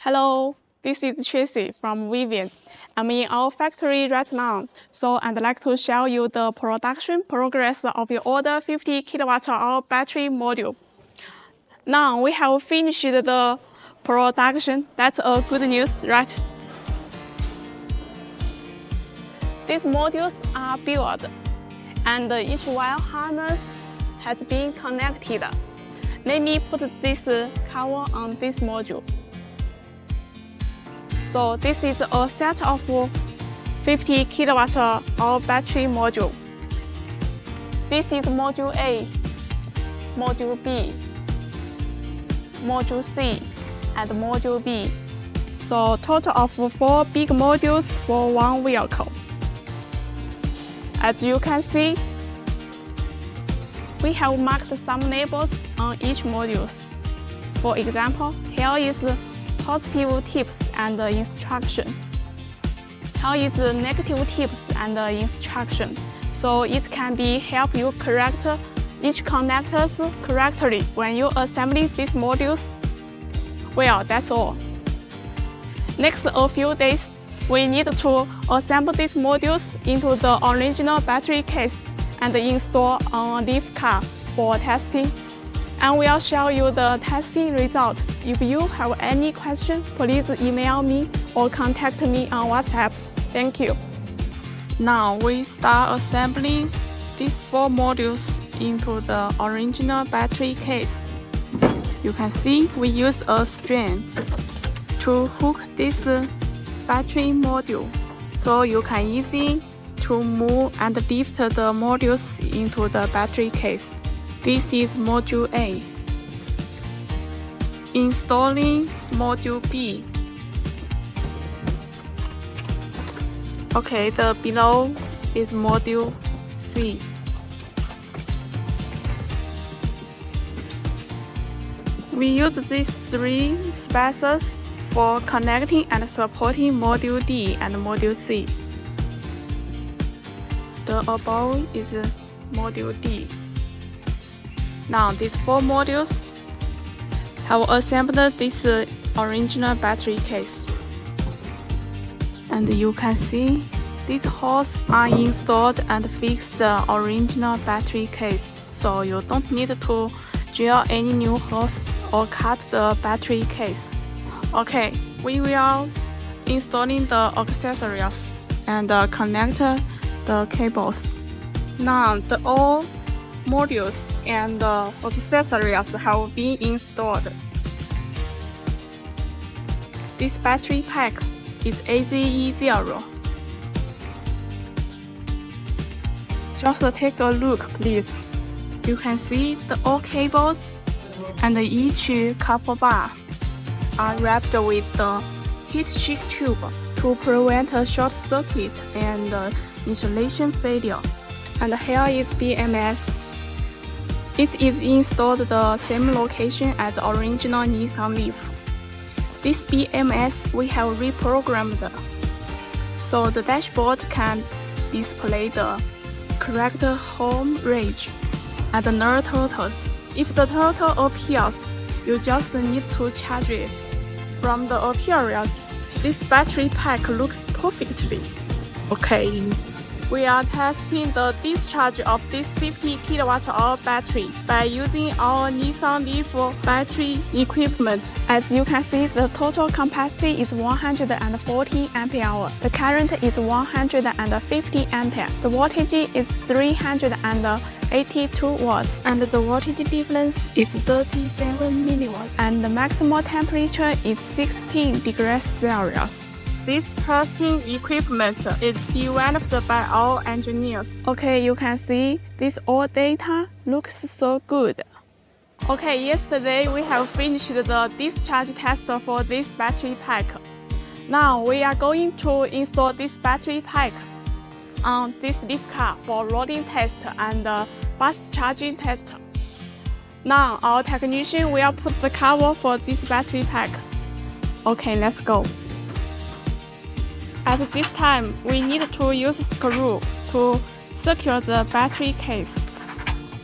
Hello, this is Tracy from VIVNE. I'm in our factory right now, so I'd like to show you the production progress of your order 50 kWh battery module. Now we have finished the production. That's a good news, right? These modules are built, and each wire harness has been connected. Let me put this cover on this module. So this is a set of 50 kWh battery module. This is module A, module B, module C, and module B. So total of 4 big modules for one vehicle. As you can see, we have marked some labels on each module. For example, here is positive tips and instruction. Here is negative tips and instruction. So it can be help you correct each connectors correctly when you assembling these modules. Well, that's all. Next a few days, we need to assemble these modules into the original battery case and install on a leaf car for testing. And we'll show you the testing result. If you have any question, please email me or contact me on WhatsApp. Thank you. Now we start assembling these 4 modules into the original battery case. You can see we use a string to hook this battery module, so you can easily to move and lift the modules into the battery case. This is module A. Installing module B. Okay, the below is module C. We use these 3 spacers for connecting and supporting module D and module C. The above is module D. Now these 4 modules have assembled this original battery case. And you can see these holes are installed and fix the original battery case. So you don't need to drill any new holes or cut the battery case. Okay, we will installing the accessories and connect the cables. Now the all modules and accessories have been installed. This battery pack is AZE0. Just take a look, please. You can see the all cables and each copper bar are wrapped with the heat shrink tube to prevent a short circuit and insulation failure. And here is BMS. It is installed the same location as the original Nissan Leaf. This BMS we have reprogrammed, so the dashboard can display the correct home range and the null totals. If the total appears, you just need to charge it. From the appearance, this battery pack looks perfectly okay. We are testing the discharge of this 50 kWh battery by using our Nissan Leaf battery equipment. As you can see, the total capacity is 140 ampere. The current is 150 ampere. The voltage is 382 watts, and the voltage difference is 37 milliwatts, and the maximum temperature is 16 degrees Celsius. This testing equipment is developed by our engineers. Okay, you can see this all data looks so good. Okay, yesterday we have finished the discharge test for this battery pack. Now we are going to install this battery pack on this leaf car for rolling test and fast charging test. Now our technician will put the cover for this battery pack. Okay, let's go. At this time, we need to use a screw to secure the battery case.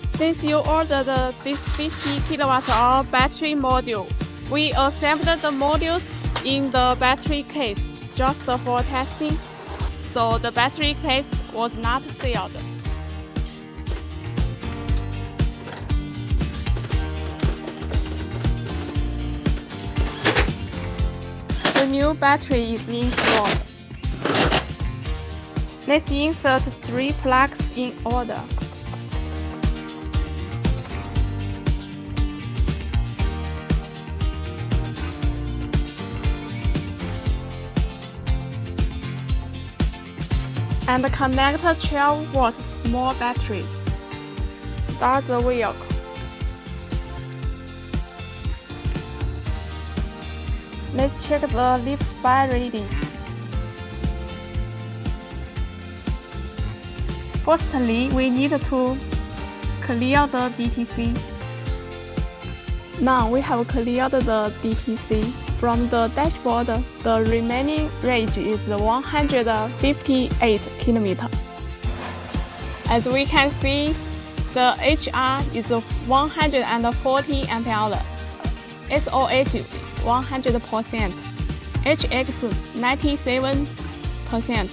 Since you ordered this 50 kWh battery module, we assembled the modules in the battery case just for testing, so the battery case was not sealed. The new battery is installed. Let's insert 3 plugs in order. And connect a 12-volt small battery. Start the vehicle. Let's check the leaf spy readings. Firstly, we need to clear the DTC. Now we have cleared the DTC. From the dashboard, the remaining range is 158 km. As we can see, the HR is 140 ampere, SOH 100%, HX 97%.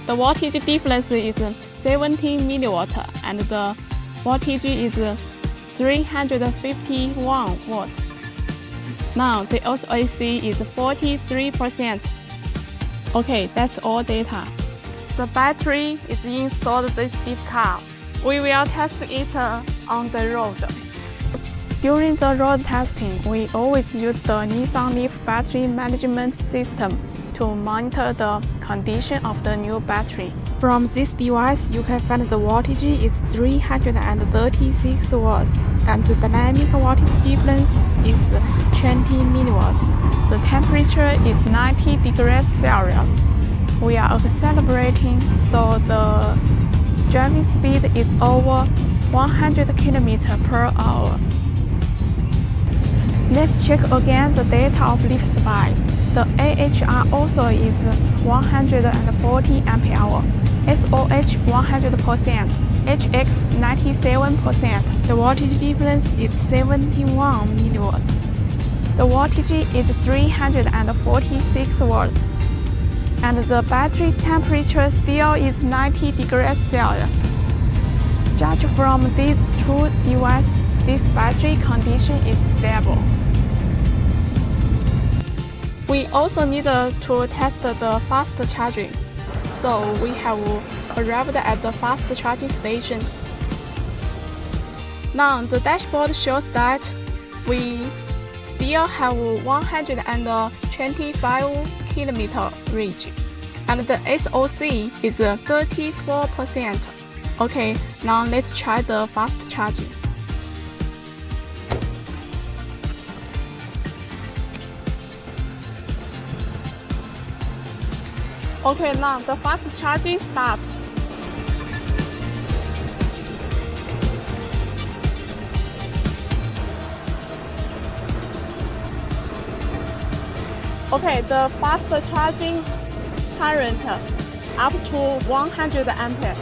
The voltage difference is 17 milliwatt and the voltage is 351 watt. Now the SOC is 43%. Okay, that's all data. The battery is installed in this car. We will test it on the road. During the road testing, we always use the Nissan Leaf battery management system to monitor the condition of the new battery. From this device, you can find the voltage is 336 watts and the dynamic voltage difference is 20 milliwatts. The temperature is 90 degrees Celsius. We are accelerating, so the driving speed is over 100 km per hour. Let's check again the data of Leaf Spy. The AHR also is 140 ampere, SOH 100%, HX 97%. The voltage difference is 71 milliwatts. The voltage is 346 watts. And the battery temperature still is 90 degrees Celsius. Judged from these two devices, this battery condition is stable. We also need to test the fast charging. So we have arrived at the fast charging station. Now the dashboard shows that we still have 125 km range, and the SOC is 34%. Okay, now let's try the fast charging. Okay, now the fast charging starts. Okay, the fast charging current up to 100 ampere.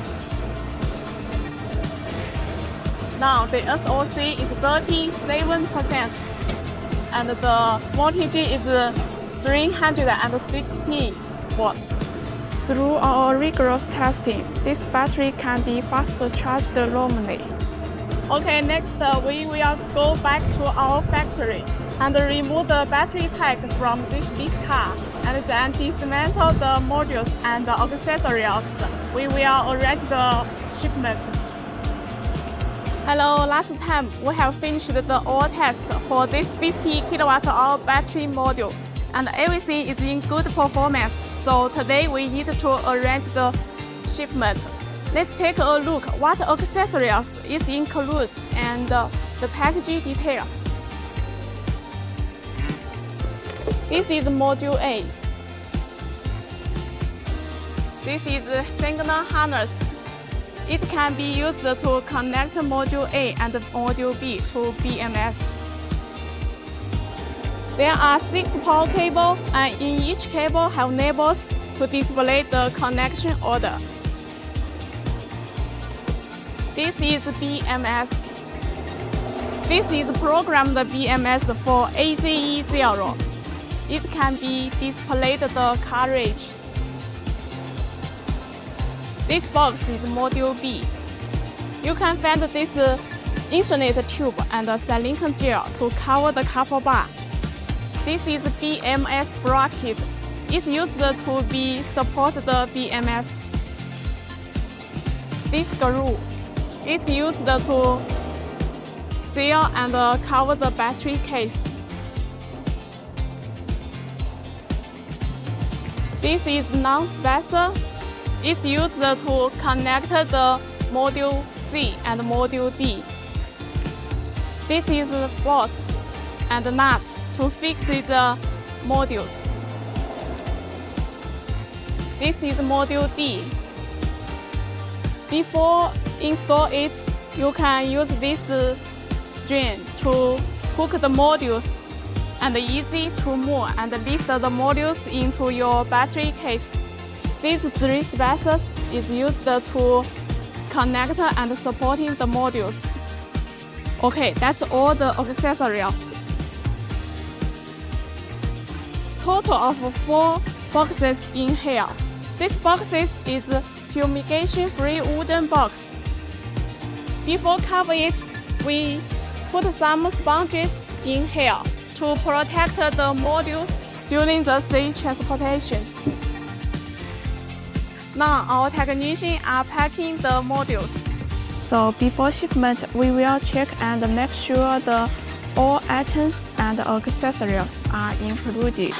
Now the SOC is 37% and the voltage is 360 watts. Through our rigorous testing, this battery can be fast charged normally. Okay, next we will go back to our factory and remove the battery pack from this big car and then dismantle the modules and the accessories. We will arrange the shipment. Hello, last time we have finished the oil test for this 50 kWh battery module and everything is in good performance. So today we need to arrange the shipment. Let's take a look what accessories it includes and the packaging details. This is module A. This is the signal harness. It can be used to connect module A and module B to BMS. There are 6 power cables and in each cable have labels to display the connection order. This is BMS. This is programmed BMS for AZE0. it can be displayed the carriage. This box is Module B. You can find this insulate tube and silicone gel to cover the copper bar. This is BMS bracket. It's used to support the BMS. This screw, it's used to seal and cover the battery case. This is non-spacer. It's used to connect the Module C and Module D. This is bolts and nuts to fix the modules. This is Module D. Before install it, you can use this string to hook the modules and easy to move and lift the modules into your battery case. These 3 spacers is used to connect and supporting the modules. Okay, that's all the accessories. Total of 4 boxes in here. This boxes is fumigation-free wooden box. Before cover it, we put some sponges in here to protect the modules during the sea transportation. Now our technicians are packing the modules. So before shipment, we will check and make sure all items and accessories are included.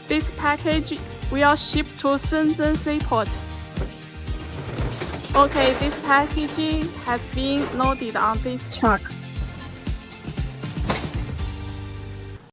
This package will ship to Shenzhen Seaport. Okay, this packaging has been loaded on this truck.